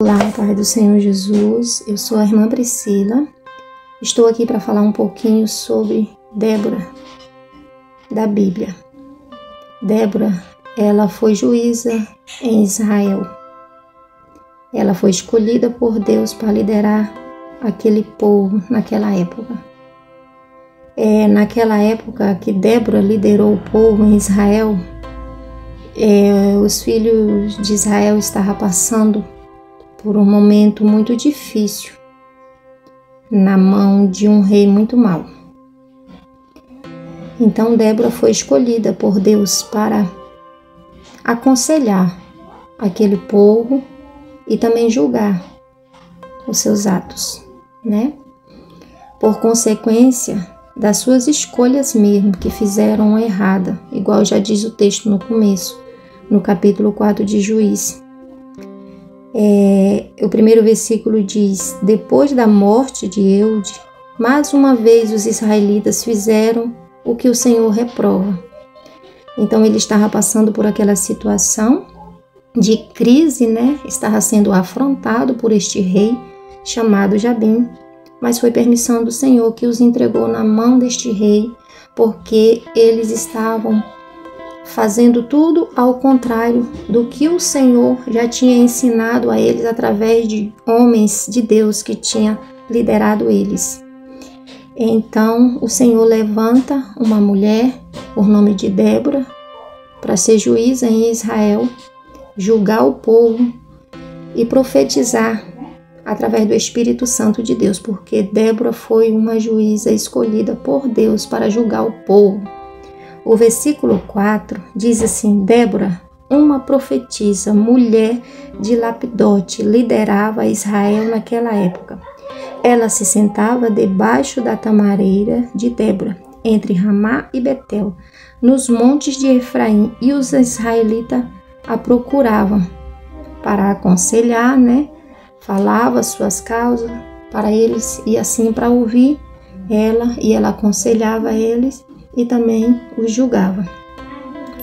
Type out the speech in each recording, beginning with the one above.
Olá, Pai do Senhor Jesus, eu sou a irmã Priscila, estou aqui para falar um pouquinho sobre Débora, da Bíblia. Débora, ela foi juíza em Israel. Ela foi escolhida por Deus para liderar aquele povo naquela época. Naquela época que Débora liderou o povo em Israel, os filhos de Israel estavam passando por um momento muito difícil na mão de um rei muito mau. Então Débora foi escolhida por Deus para aconselhar aquele povo e também julgar os seus atos, né? Por consequência das suas escolhas mesmo, que fizeram errada, igual já diz o texto no começo, no capítulo 4 de Juízes. O primeiro versículo diz: depois da morte de Eude, mais uma vez os israelitas fizeram o que o Senhor reprova. Então ele estava passando por aquela situação de crise, né? Estava sendo afrontado por este rei chamado Jabim, mas foi permissão do Senhor que os entregou na mão deste rei, porque eles estavam fazendo tudo ao contrário do que o Senhor já tinha ensinado a eles através de homens de Deus que tinha liderado eles. Então o Senhor levanta uma mulher, por nome de Débora, para ser juíza em Israel, julgar o povo e profetizar através do Espírito Santo de Deus, porque Débora foi uma juíza escolhida por Deus para julgar o povo. O versículo 4 diz assim: Débora, uma profetisa, mulher de Lapidote, liderava Israel naquela época. Ela se sentava debaixo da tamareira de Débora, entre Ramá e Betel, nos montes de Efraim, e os israelitas a procuravam para aconselhar, né? Falava suas causas para eles, e assim para ouvir ela, e ela aconselhava eles e também os julgava.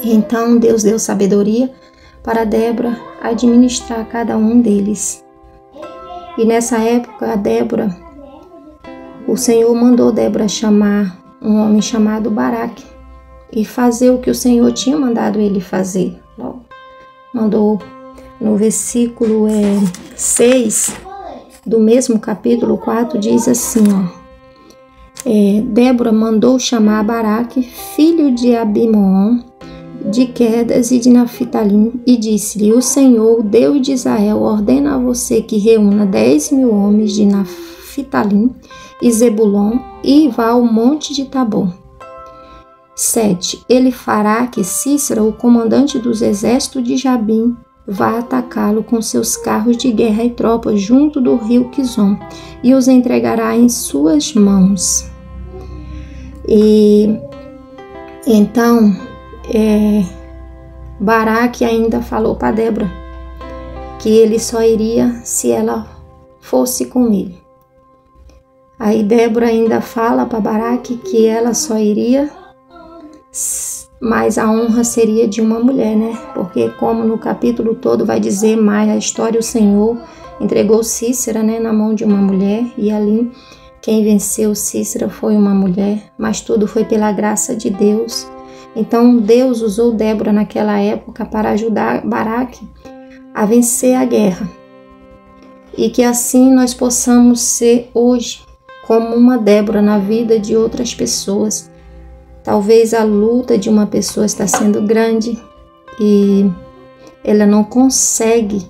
Então Deus deu sabedoria para Débora administrar cada um deles. E nessa época, Débora, o Senhor mandou Débora chamar um homem chamado Baraque e fazer o que o Senhor tinha mandado ele fazer. Mandou no versículo 6 do mesmo capítulo 4, diz assim, Débora mandou chamar Baraque, filho de Abimon, de Quedas e de Naphtali, e disse-lhe: o Senhor, Deus de Israel, ordena a você que reúna 10.000 homens de Naphtali e Zebulon e vá ao monte de Tabor. 7. Ele fará que Sísera, o comandante dos exércitos de Jabim, vá atacá-lo com seus carros de guerra e tropas junto do rio Quizon, e os entregará em suas mãos. E então Baraque ainda falou para Débora que ele só iria se ela fosse com ele. Aí Débora ainda fala para Baraque que ela só iria, mas a honra seria de uma mulher, né? Porque como no capítulo todo vai dizer mais a história, o Senhor entregou Sísera, né, na mão de uma mulher, e ali quem venceu Sísera foi uma mulher, mas tudo foi pela graça de Deus. Então Deus usou Débora naquela época para ajudar Baraque a vencer a guerra. E que assim nós possamos ser hoje como uma Débora na vida de outras pessoas. Talvez a luta de uma pessoa está sendo grande e ela não consegue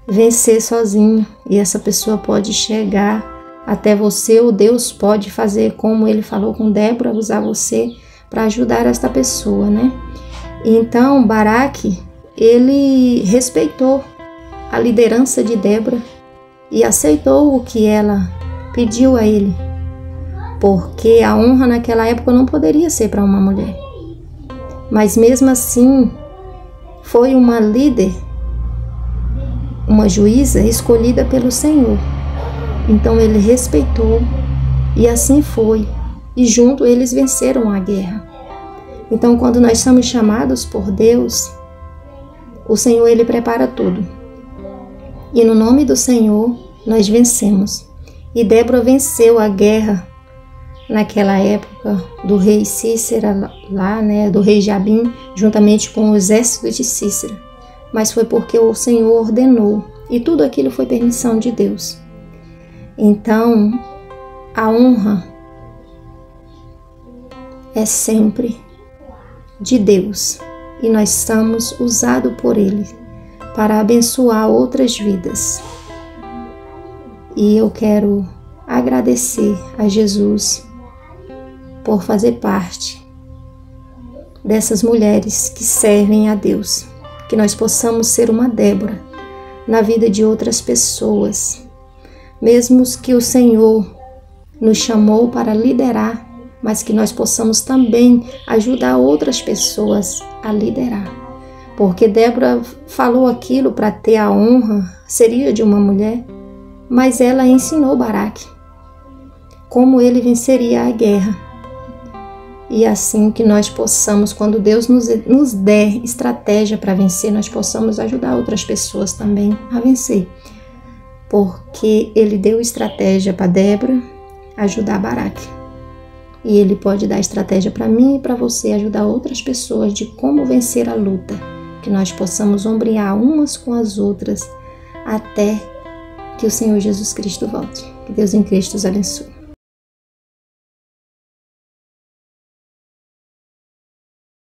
vencer sozinha, e essa pessoa pode chegar até você, ou Deus pode fazer como ele falou com Débora, usar você para ajudar esta pessoa, né? Então Baraque, ele respeitou a liderança de Débora e aceitou o que ela pediu a ele, porque a honra naquela época não poderia ser para uma mulher. Mas mesmo assim, foi uma líder, uma juíza escolhida pelo Senhor. Então ele respeitou, e assim foi, e junto eles venceram a guerra. Então quando nós somos chamados por Deus, o Senhor ele prepara tudo. E no nome do Senhor nós vencemos. E Débora venceu a guerra naquela época do rei Cícera lá, né, do rei Jabim, juntamente com o exército de Cícera. Mas foi porque o Senhor ordenou, e tudo aquilo foi permissão de Deus. Então, a honra é sempre de Deus, e nós somos usados por Ele para abençoar outras vidas. E eu quero agradecer a Jesus por fazer parte dessas mulheres que servem a Deus. Que nós possamos ser uma Débora na vida de outras pessoas, mesmo que o Senhor nos chamou para liderar, mas que nós possamos também ajudar outras pessoas a liderar. Porque Débora falou aquilo para ter a honra, seria de uma mulher, mas ela ensinou Baraque como ele venceria a guerra. E assim que nós possamos, quando Deus nos der estratégia para vencer, nós possamos ajudar outras pessoas também a vencer. Porque Ele deu estratégia para Débora ajudar Baraque. E Ele pode dar estratégia para mim e para você ajudar outras pessoas de como vencer a luta. Que nós possamos ombrear umas com as outras até que o Senhor Jesus Cristo volte. Que Deus em Cristo os abençoe.